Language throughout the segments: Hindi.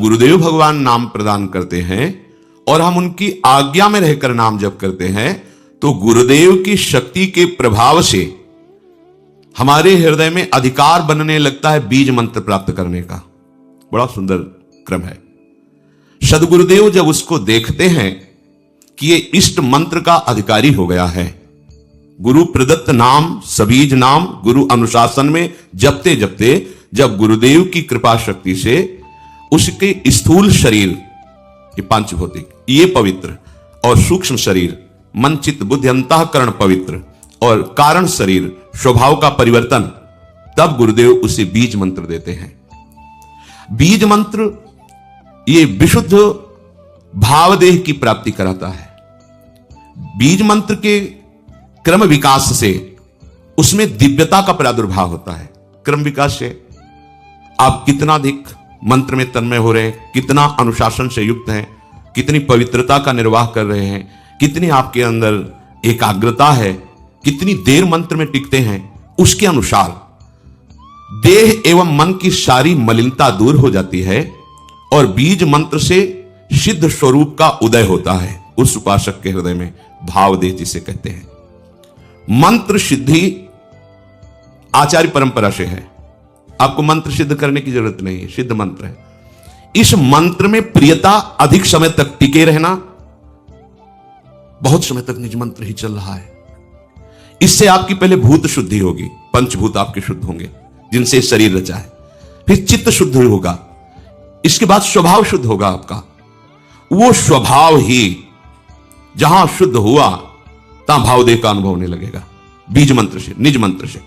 गुरुदेव भगवान नाम प्रदान करते हैं और हम उनकी आज्ञा में रहकर नाम जप करते हैं, तो गुरुदेव की शक्ति के प्रभाव से हमारे हृदय में अधिकार बनने लगता है बीज मंत्र प्राप्त करने का। बड़ा सुंदर क्रम है। सदगुरुदेव जब उसको देखते हैं कि ये इष्ट मंत्र का अधिकारी हो गया है, गुरु प्रदत्त नाम, सबीज नाम गुरु अनुशासन में जपते जपते जब गुरुदेव की कृपा शक्ति से उसके स्थूल शरीर, ये पांचभौतिक, ये पवित्र, और सूक्ष्म शरीर मन चित्त बुद्धि अंतःकरण पवित्र, और कारण शरीर स्वभाव का परिवर्तन, तब गुरुदेव उसे बीज मंत्र देते हैं। बीज मंत्र ये विशुद्ध भावदेह की प्राप्ति कराता है। बीज मंत्र के क्रम विकास से उसमें दिव्यता का प्रादुर्भाव होता है। क्रम विकास से आप कितना अधिक मंत्र में तन्मय हो रहे हैं, कितना अनुशासन से युक्त हैं, कितनी पवित्रता का निर्वाह कर रहे हैं, कितनी आपके अंदर एकाग्रता है, कितनी देर मंत्र में टिकते हैं, उसके अनुसार देह एवं मन की सारी मलिनता दूर हो जाती है और बीज मंत्र से सिद्ध स्वरूप का उदय होता है उस उपासक के हृदय में। भावदेह जिसे कहते हैं। मंत्र सिद्धि आचार्य परंपरा से है, आपको मंत्र सिद्ध करने की जरूरत नहीं है, सिद्ध मंत्र है। इस मंत्र में प्रियता, अधिक समय तक टिके रहना, बहुत समय तक निज मंत्र ही चल रहा है, इससे आपकी पहले भूत शुद्धि होगी, पंचभूत आपके शुद्ध होंगे जिनसे शरीर रचा है, फिर चित्त शुद्ध होगा, इसके बाद स्वभाव शुद्ध होगा आपका। वो स्वभाव ही जहां शुद्ध हुआ तहां भावदेह का अनुभव होने लगेगा बीज मंत्र से, निज मंत्र से।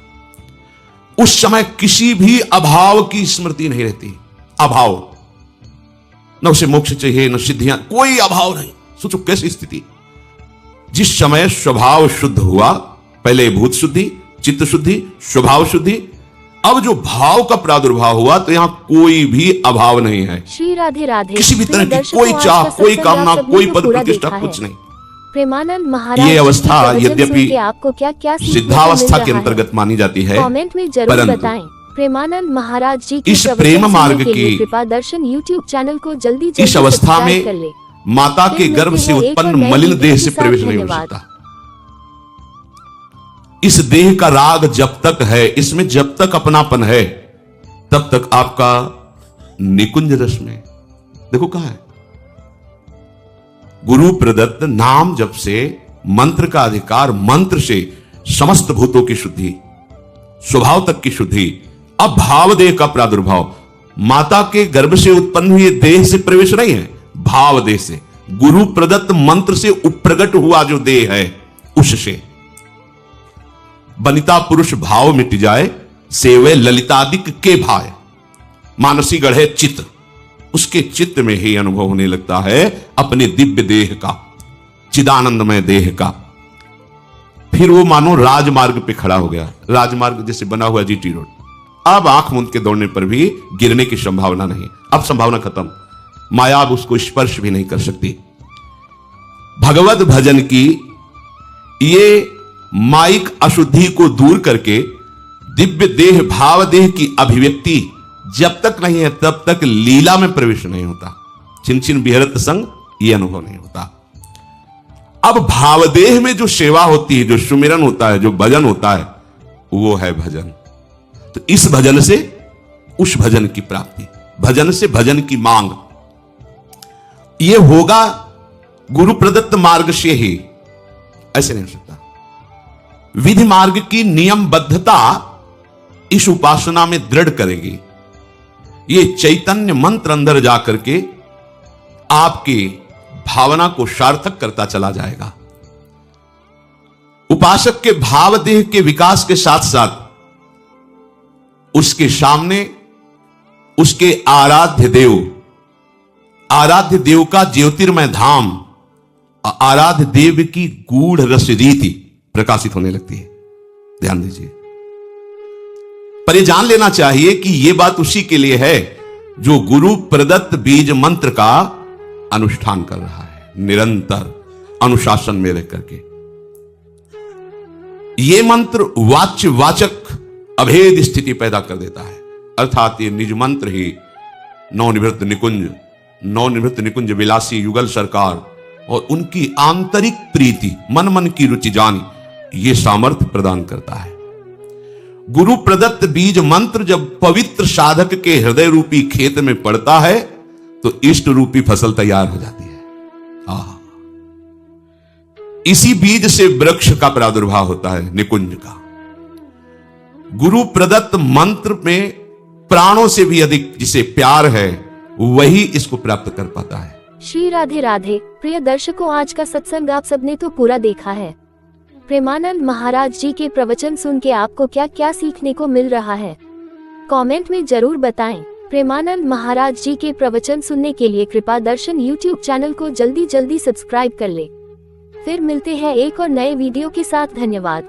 उस समय किसी भी अभाव की स्मृति नहीं रहती। अभाव, न उसे मोक्ष चाहिए, न सिद्धियां, कोई अभाव नहीं। सोचो कैसी स्थिति। जिस समय स्वभाव शुद्ध हुआ, पहले भूत शुद्धि, चित्त शुद्धि, स्वभाव शुद्धि, अब जो भाव का प्रादुर्भाव हुआ तो यहां कोई भी अभाव नहीं है। श्री राधे राधे। किसी भी तरह की कोई चाह, कोई कामना, कोई पद प्रतिष्ठा, कुछ नहीं। प्रेमानंद महाराज ये अवस्था यद्यपि आपको क्या क्या सिद्धावस्था के अंतर्गत मानी जाती है, कमेंट में जरूर बताएं। प्रेमानंद महाराज जी इस प्रेम मार्ग की कृपा दर्शन यूट्यूब चैनल को जल्दी इस अवस्था में माता के गर्भ से उत्पन्न मलिन देह से प्रवेश नहीं हो सकता। इस देह का राग जब तक है, इसमें जब तक अपनापन है, तब तक आपका निकुंज रस में, देखो कहां है, गुरु प्रदत्त नाम जप से मंत्र का अधिकार, मंत्र से समस्त भूतों की शुद्धि, स्वभाव तक की शुद्धि, अब भावदेह का प्रादुर्भाव। माता के गर्भ से उत्पन्न हुए देह से प्रवेश नहीं है, भावदेह से, गुरु प्रदत्त मंत्र से उपप्रगट हुआ जो देह है उससे। बनिता पुरुष भाव मिट जाए, सेवे ललितादिक के भाय, मानसी गढ़े चित्त, उसके चित्त में ही अनुभव होने लगता है अपने दिव्य देह का, चिदानंदमय देह का। फिर वो मानो राजमार्ग पे खड़ा हो गया। राजमार्ग जैसे बना हुआ जीटी रोड, अब आंख मूंद के दौड़ने पर भी गिरने की संभावना नहीं, अब संभावना खत्म। माया अब उसको स्पर्श भी नहीं कर सकती। भगवत भजन की ये माइक अशुद्धि को दूर करके दिव्य देह, भाव देह की अभिव्यक्ति जब तक नहीं है तब तक लीला में प्रवेश नहीं होता। छिन छिन बिहरत संग ये अनुभव नहीं होता। अब भावदेह में जो सेवा होती है, जो सुमिरन होता है, जो भजन होता है, वो है भजन। तो इस भजन से उस भजन की प्राप्ति, भजन से भजन की मांग, ये होगा गुरु प्रदत्त मार्ग से ही, ऐसे नहीं हो सकता। विधि मार्ग की नियमबद्धता इस उपासना में दृढ़ करेगी। ये चैतन्य मंत्र अंदर जाकर के आपकी भावना को सार्थक करता चला जाएगा। उपासक के भाव देह के विकास के साथ साथ उसके सामने उसके आराध्य देव का ज्योतिर्मय धाम, आराध्य देव की गूढ़ रस रीति प्रकाशित होने लगती है। ध्यान दीजिए, पर यह जान लेना चाहिए कि यह बात उसी के लिए है जो गुरु प्रदत्त बीज मंत्र का अनुष्ठान कर रहा है, निरंतर अनुशासन में रह करके। यह मंत्र वाच्य वाचक अभेद स्थिति पैदा कर देता है, अर्थात ये निज मंत्र ही नवनिवृत्त निकुंज नवनिवृत्त निकुंज विलासी युगल सरकार और उनकी आंतरिक प्रीति, मन मन की रुचि जान, ये सामर्थ्य प्रदान करता है। गुरु प्रदत्त बीज मंत्र जब पवित्र साधक के हृदय रूपी खेत में पड़ता है तो इष्ट रूपी फसल तैयार हो जाती है। इसी बीज से वृक्ष का प्रादुर्भाव होता है, निकुंज का। गुरु प्रदत्त मंत्र में प्राणों से भी अधिक जिसे प्यार है वही इसको प्राप्त कर पाता है। श्री राधे राधे। प्रिय दर्शकों, आज का सत्संग आप सबने तो पूरा देखा है। प्रेमानंद महाराज जी के प्रवचन सुन के आपको क्या क्या सीखने को मिल रहा है, कमेंट में जरूर बताएं। प्रेमानंद महाराज जी के प्रवचन सुनने के लिए कृपा दर्शन यूट्यूब चैनल को जल्दी सब्सक्राइब कर ले। फिर मिलते हैं एक और नए वीडियो के साथ। धन्यवाद।